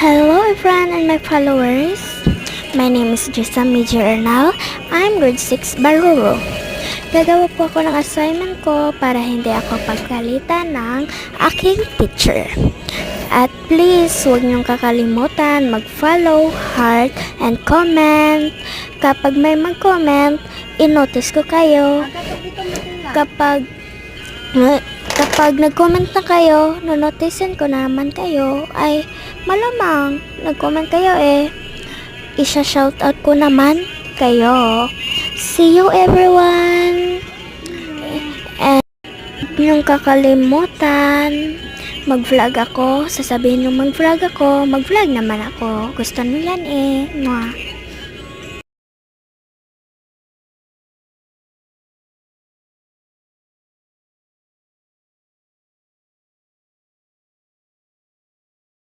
Hello everyone and my followers. My name is Jessa Major Ernal. I'm grade 6 Baruro. Gagawa po ako ng assignment ko para hindi ako pagkalitan ng aking teacher. At please, huwag niyong kakalimutan mag-follow, heart, and comment. Kapag may mag-comment, i-notice ko kayo. Kapag nag-comment na kayo, nonoticein ko na naman kayo, ay malamang nag-comment kayo Isha-shoutout ko naman kayo. See you everyone! And huwag niyong kakalimutan, mag-vlog ako. Sasabihin nyo mag-vlog ako, mag-vlog naman ako. Gusto nyo yan Mwah.